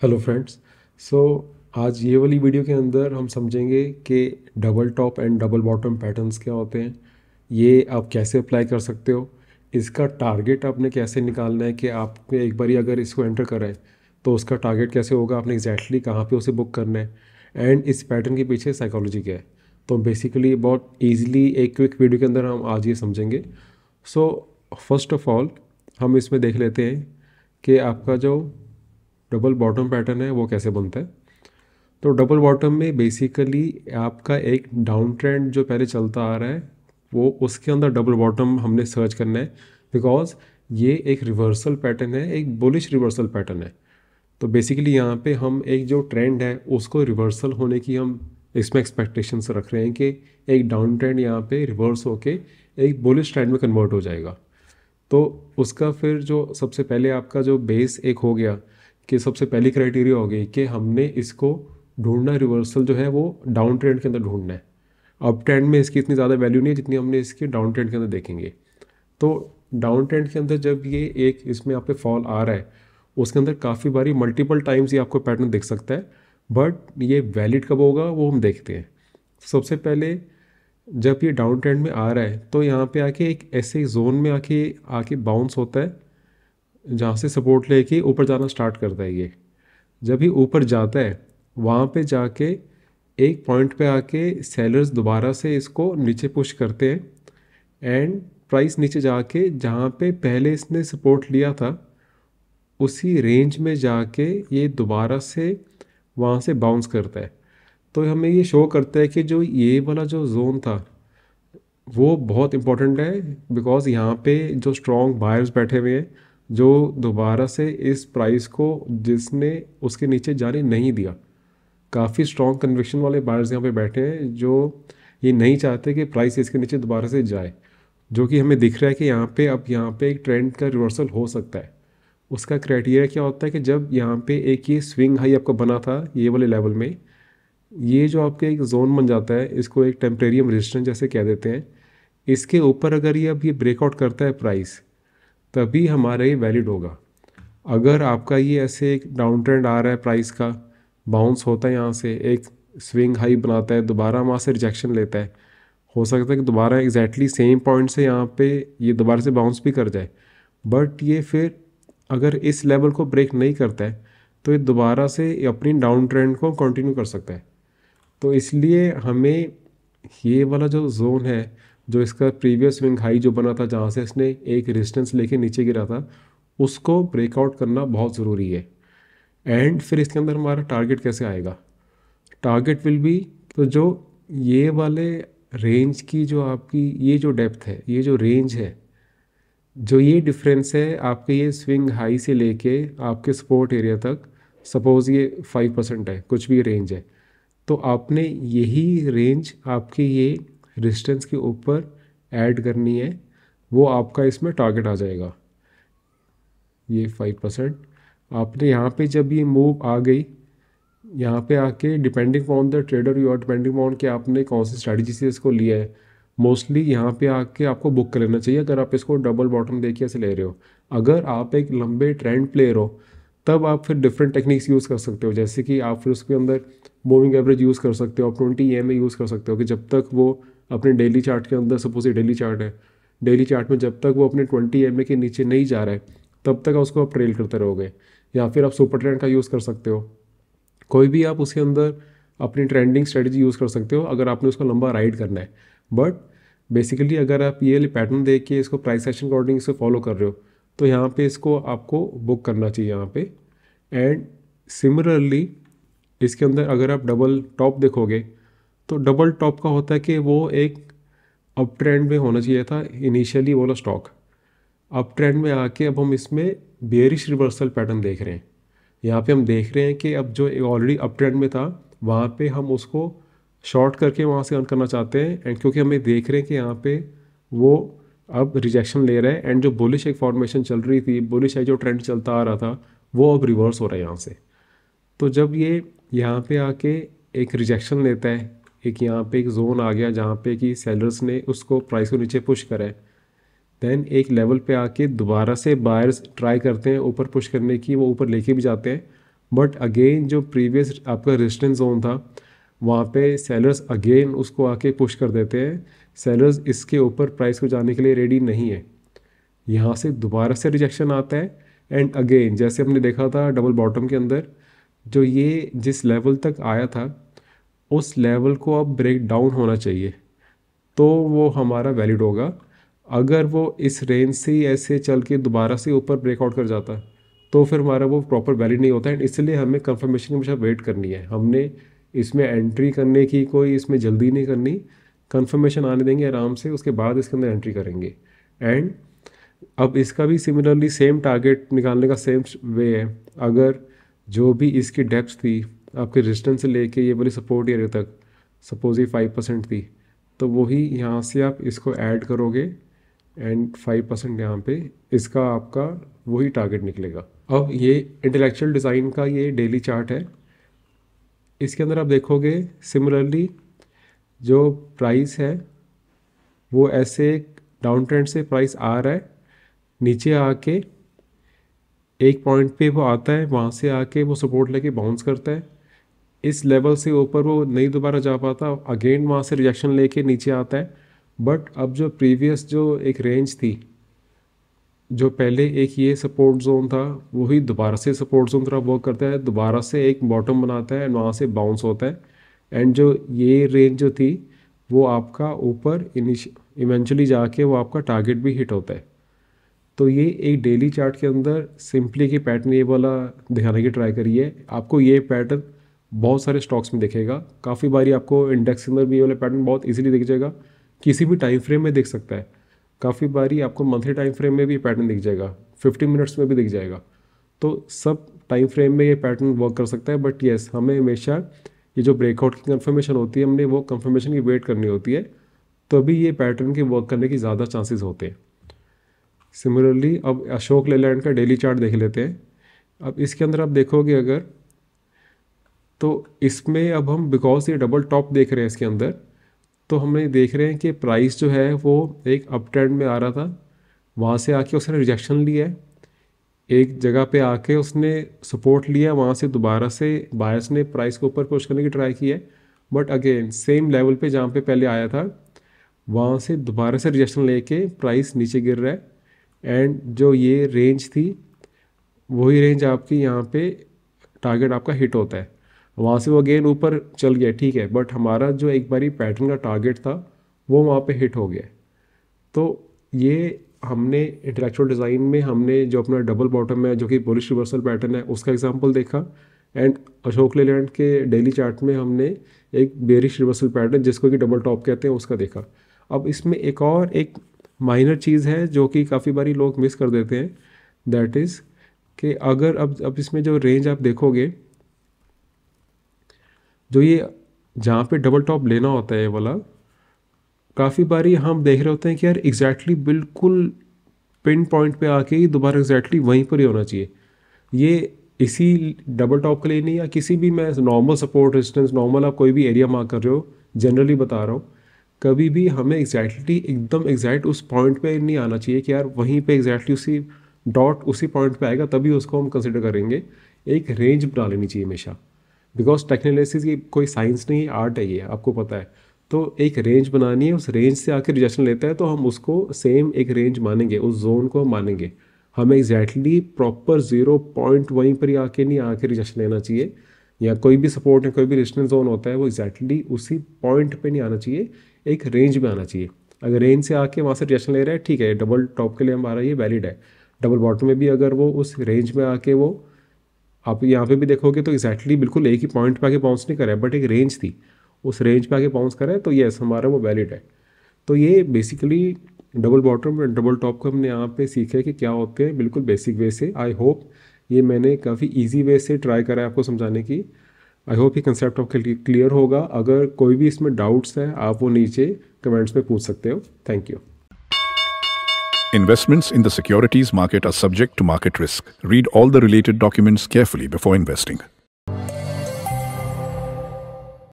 Hello friends. सो आज ये वाली वीडियो के अंदर हम समझेंगे कि double top and double bottom patterns क्या होते हैं, ये आप कैसे अप्लाई कर सकते हो, इसका टारगेट आपने कैसे निकालना है कि आपने एक बारी अगर इसको एंटर करें तो उसका टारगेट कैसे होगा, आपने एग्जैक्टली कहाँ पे उसे बुक करना है, एंड इस पैटर्न के पीछे साइकोलॉजी क्या है। तो बेसिकली बहुत ईजिली एक क्विक वीडियो के अंदर हम आज ये समझेंगे। सो फर्स्ट ऑफ ऑल हम इसमें देख लेते हैं कि आपका जो डबल बॉटम पैटर्न है वो कैसे बनता है। तो डबल बॉटम में बेसिकली आपका एक डाउन ट्रेंड जो पहले चलता आ रहा है वो उसके अंदर डबल बॉटम हमने सर्च करना है, बिकॉज ये एक रिवर्सल पैटर्न है, एक बुलिश रिवर्सल पैटर्न है। तो बेसिकली यहाँ पे हम एक जो ट्रेंड है उसको रिवर्सल होने की हम इसमें एक्सपेक्टेशंस रख रहे हैं कि एक डाउन ट्रेंड यहाँ पे रिवर्स होके एक बुलिश ट्रेंड में कन्वर्ट हो जाएगा। तो उसका फिर जो सबसे पहले आपका जो बेस एक हो गया कि सबसे पहली क्राइटेरिया हो गई कि हमने इसको ढूंढना, रिवर्सल जो है वो डाउन ट्रेंड के अंदर ढूंढना है। अप ट्रेंड में इसकी इतनी ज़्यादा वैल्यू नहीं है जितनी हमने इसके डाउन ट्रेंड के अंदर देखेंगे। तो डाउन ट्रेंड के अंदर जब ये एक इसमें आप पे फॉल आ रहा है उसके अंदर काफ़ी बारी मल्टीपल टाइम्स ये आपको पैटर्न दिख सकता है, बट ये वैलिड कब होगा वो हम देखते हैं। सबसे पहले जब ये डाउन ट्रेंड में आ रहा है तो यहाँ पे आके एक ऐसे जोन में आके आके बाउंस होता है जहाँ से सपोर्ट लेके ऊपर जाना स्टार्ट करता है। ये जब ये ऊपर जाता है वहाँ पे जाके एक पॉइंट पे आके सेलर्स दोबारा से इसको नीचे पुश करते हैं एंड प्राइस नीचे जाके जहाँ पे पहले इसने सपोर्ट लिया था उसी रेंज में जाके ये दोबारा से वहाँ से बाउंस करता है। तो हमें ये शो करता है कि जो ये वाला जो जोन था वो बहुत इंपॉर्टेंट है, बिकॉज यहाँ पे जो स्ट्रॉन्ग बायर्स बैठे हुए हैं जो दोबारा से इस प्राइस को जिसने उसके नीचे जाने नहीं दिया, काफ़ी स्ट्रॉन्ग कन्विक्शन वाले बायर्स यहाँ पे बैठे हैं जो ये नहीं चाहते कि प्राइस इसके नीचे दोबारा से जाए। जो कि हमें दिख रहा है कि यहाँ पे अब यहाँ पे एक ट्रेंड का रिवर्सल हो सकता है। उसका क्राइटेरिया क्या होता है कि जब यहाँ पे एक ये स्विंग हाई आपका बना था ये वाले लेवल में, ये जो आपके एक जोन बन जाता है इसको एक टेम्परेरियम रेजिस्टेंस जैसे कह देते हैं, इसके ऊपर अगर ये अब ये ब्रेकआउट करता है प्राइस तभी हमारा ये वैलिड होगा। अगर आपका ये ऐसे एक डाउन ट्रेंड आ रहा है, प्राइस का बाउंस होता है, यहाँ से एक स्विंग हाई बनाता है, दोबारा वहाँ से रिजेक्शन लेता है, हो सकता है कि दोबारा एग्जैक्टली सेम पॉइंट से यहाँ पे ये दोबारा से बाउंस भी कर जाए, बट ये फिर अगर इस लेवल को ब्रेक नहीं करता है तो ये दोबारा से अपनी डाउन ट्रेंड को कंटिन्यू कर सकता है। तो इसलिए हमें ये वाला जो जोन है, जो इसका प्रीवियस स्विंग हाई जो बना था जहाँ से इसने एक रेजिस्टेंस लेके नीचे गिरा था, उसको ब्रेकआउट करना बहुत ज़रूरी है। एंड फिर इसके अंदर हमारा टारगेट कैसे आएगा, टारगेट विल बी, तो जो ये वाले रेंज की जो आपकी ये जो डेप्थ है, ये जो रेंज है, जो ये डिफरेंस है आपके ये स्विंग हाई से लेके आपके सपोर्ट एरिया तक, सपोज ये 5% है, कुछ भी रेंज है, तो आपने यही रेंज आपके ये रेजिस्टेंस के ऊपर ऐड करनी है, वो आपका इसमें टारगेट आ जाएगा। ये 5% आपने यहाँ पे जब ये मूव आ गई, यहाँ पे आके depending on the trader you are, depending on कि आपने कौन सी स्ट्रैटेजी से इसको लिया है, मोस्टली यहाँ पे आके आपको बुक कर लेना चाहिए अगर आप इसको डबल बॉटम देखिए ऐसे ले रहे हो। अगर आप एक लंबे ट्रेंड प्लेयर हो तब आप फिर डिफरेंट टेक्निक्स यूज़ कर सकते हो, जैसे कि आप फिर उसके अंदर मूविंग एवरेज यूज़ कर सकते हो, आप 20 EMA यूज़ कर सकते हो कि जब तक वो अपने डेली चार्ट के अंदर, सपोज ये डेली चार्ट है, डेली चार्ट में जब तक वो अपने 20 EMA के नीचे नहीं जा रहा है तब तक उसको आप ट्रेल करते रहोगे। या फिर आप सुपर ट्रेंड का यूज़ कर सकते हो, कोई भी आप उसके अंदर अपनी ट्रेंडिंग स्ट्रेटजी यूज़ कर सकते हो अगर आपने उसको लंबा राइड करना है। बट बेसिकली अगर आप ये पैटर्न देख के इसको प्राइस एक्शन के अकॉर्डिंग इसको फॉलो कर रहे हो तो यहाँ पे इसको आपको बुक करना चाहिए यहाँ पे। एंड सिमिलरली इसके अंदर अगर आप डबल टॉप देखोगे तो डबल टॉप का होता है कि वो एक अप ट्रेंड में होना चाहिए था इनिशियली वाला स्टॉक, अप ट्रेंड में आके अब हम इसमें बेयरिश रिवर्सल पैटर्न देख रहे हैं। यहाँ पे हम देख रहे हैं कि अब जो ऑलरेडी अप ट्रेंड में था वहाँ पे हम उसको शॉर्ट करके वहाँ से अर्न करना चाहते हैं, एंड क्योंकि हमें देख रहे हैं कि यहाँ पे वो अब रिजेक्शन ले रहा है एंड जो बुलिश एक फॉर्मेशन चल रही थी, बुलिश है जो ट्रेंड चलता आ रहा था वो अब रिवर्स हो रहा है यहाँ से। तो जब ये यहाँ पे आके एक रिजेक्शन लेता है, एक यहाँ पे एक जोन आ गया जहाँ पे कि सेलर्स ने उसको प्राइस को नीचे पुश करा है, देन एक लेवल पे आके दोबारा से बायर्स ट्राई करते हैं ऊपर पुश करने की, वो ऊपर लेके भी जाते हैं, बट अगेन जो प्रीवियस आपका रेजिस्टेंस जोन था वहाँ पे सेलर्स अगेन उसको आके पुश कर देते हैं। सेलर्स इसके ऊपर प्राइस को जाने के लिए रेडी नहीं है, यहाँ से दोबारा से रिजेक्शन आता है। एंड अगेन जैसे हमने देखा था डबल बॉटम के अंदर, जो ये जिस लेवल तक आया था उस लेवल को अब ब्रेक डाउन होना चाहिए तो वो हमारा वैलिड होगा। अगर वो इस रेंज से ही ऐसे चल के दोबारा से ऊपर ब्रेकआउट कर जाता तो फिर हमारा वो प्रॉपर वैलिड नहीं होता है। इसलिए हमें कंफर्मेशन की हमेशा वेट करनी है। हमने इसमें एंट्री करने की कोई इसमें जल्दी नहीं करनी, कंफर्मेशन आने देंगे आराम से, उसके बाद इसके अंदर एंट्री करेंगे। एंड अब इसका भी सिमिलरली सेम टारगेट निकालने का सेम वे है। अगर जो भी इसकी डेप्थ थी आपके रेजिस्टेंस से लेके ये वाली सपोर्ट एरिया तक, सपोज ये 5% थी, तो वही यहाँ से आप इसको ऐड करोगे एंड 5% यहाँ पे इसका आपका वही टारगेट निकलेगा। अब ये इंटेलेक्चुअल डिज़ाइन का ये डेली चार्ट है। इसके अंदर आप देखोगे सिमिलरली जो प्राइस है वो ऐसे डाउन ट्रेंड से प्राइस आ रहा है, नीचे आके एक पॉइंट पे वो आता है, वहाँ से आके वो सपोर्ट लेके बाउंस करता है, इस लेवल से ऊपर वो नहीं दोबारा जा पाता, अगेन वहाँ से रिजेक्शन लेके नीचे आता है। बट अब जो प्रीवियस जो एक रेंज थी, जो पहले एक ये सपोर्ट जोन था वही दोबारा से सपोर्ट जोन तरह वर्क करता है, दोबारा से एक बॉटम बनाता है एंड वहाँ से बाउंस होता है। एंड जो ये रेंज जो थी वो आपका ऊपर इवेंचुअली जाके वो आपका टारगेट भी हिट होता है। तो ये एक डेली चार्ट के अंदर सिंपली की पैटर्न ये वाला दिखाने की ट्राई करिए। आपको ये पैटर्न बहुत सारे स्टॉक्स में दिखेगा, काफ़ी बारी आपको इंडेक्स के अंदर भी ये वाला पैटर्न बहुत इजीली दिख जाएगा, किसी भी टाइम फ्रेम में दिख सकता है। काफ़ी बारी आपको मंथली टाइम फ्रेम में भी पैटर्न दिख जाएगा, 50 मिनट्स में भी दिख जाएगा। तो सब टाइम फ्रेम में ये पैटर्न वर्क कर सकता है। बट येस, हमें हमेशा ये जो ब्रेकआउट की कंफर्मेशन होती है हमने वो कंफर्मेशन की वेट करनी होती है, तभी ये पैटर्न के वर्क करने की ज़्यादा चांसेस होते हैं। सिमिलरली अब अशोक लेलैंड का डेली चार्ट देख लेते हैं। अब इसके अंदर आप देखोगे अगर, तो इसमें अब हम बिकॉज ये डबल टॉप देख रहे हैं इसके अंदर, तो हमें देख रहे हैं कि प्राइस जो है वो एक अप ट्रेंड में आ रहा था, वहाँ से आके उसने रिजेक्शन लिया है, एक जगह पे आके उसने सपोर्ट लिया, वहाँ से दोबारा से बायर्स ने प्राइस को ऊपर पुश करने की ट्राई की है। बट अगेन सेम लेवल पे जहाँ पे पहले आया था वहाँ से दोबारा से रिजेक्शन लेके प्राइस नीचे गिर रहा है। एंड जो ये रेंज थी वही रेंज आपकी यहाँ पे टारगेट आपका हिट होता है, वहाँ से वो अगेन ऊपर चल गया, ठीक है, बट हमारा जो एक बारी पैटर्न का टारगेट था वो वहाँ पे हिट हो गया। तो ये हमने इंटेलेक्चुअल डिज़ाइन में हमने जो अपना डबल बॉटम है जो कि बुलिश रिवर्सल पैटर्न है उसका एग्जांपल देखा। एंड अशोक लेलैंड के डेली चार्ट में हमने एक बेरिश रिवर्सल पैटर्न जिसको कि डबल टॉप कहते हैं उसका देखा। अब इसमें एक माइनर चीज़ है जो कि काफ़ी बारी लोग मिस कर देते हैं, दैट इज़ कि अगर अब इसमें जो रेंज आप देखोगे, जो ये जहाँ पे डबल टॉप लेना होता है ये वाला, काफ़ी बारी हम देख रहे होते हैं कि यार एग्जैक्टली बिल्कुल पिन पॉइंट पे आके ही दोबारा एग्जैक्टली वहीं पर ही होना चाहिए। ये इसी डबल टॉप के लिए नहीं, या किसी भी मैं नॉर्मल सपोर्ट रेजिस्टेंस नॉर्मल आप कोई भी एरिया मार्क कर रहे हो, जनरली बता रहा हूँ, कभी भी हमें एग्जैक्टली एकदम एग्जैक्ट उस पॉइंट पे नहीं आना चाहिए कि यार वहीं पे एग्जैक्टली उसी डॉट उसी पॉइंट पे आएगा तभी उसको हम कंसिडर करेंगे। एक रेंज बना लेनी चाहिए हमेशा, बिकॉज टेक्नोलॉजीज की कोई साइंस नहीं, आर्ट है ये, आपको पता है। तो एक रेंज बनानी है, उस रेंज से आके रिजेक्शन लेता है तो हम उसको सेम एक रेंज मानेंगे, उस जोन को हम मानेंगे। हमें एग्जैक्टली प्रॉपर 0 पॉइंट वहीं पर ही आके नहीं आके रिजेक्शन लेना चाहिए, या कोई भी सपोर्ट है कोई भी रेजिस्टेंस जोन होता है वो एग्जैक्टली उसी पॉइंट पे नहीं आना चाहिए, एक रेंज में आना चाहिए। अगर रेंज से आके वहाँ से रिजेक्शन ले रहा है, ठीक है, डबल टॉप के लिए हमारा ये वैलिड है। डबल बॉटम में भी अगर वो उस रेंज में आके वो, आप यहाँ पे भी देखोगे तो एग्जैक्टली बिल्कुल एक ही पॉइंट पे आके बाउंस नहीं कर रहा है, बट एक रेंज थी, उस रेंज पे आके बाउंस कर रहा है, तो येस हमारा वो वैलिड है। तो ये बेसिकली डबल बॉटम और डबल टॉप को हमने यहाँ पे सीखा है कि क्या होते हैं, बिल्कुल बेसिक वे से। आई होप ये मैंने काफ़ी ईजी वे से ट्राई करा है आपको समझाने की। आई होप ये कंसेप्ट आपके लिए क्लियर होगा। अगर कोई भी इसमें डाउट्स है आप वो नीचे कमेंट्स में पूछ सकते हो। Thank you. Investments in the securities market are subject to market risk. Read all the related documents carefully before investing.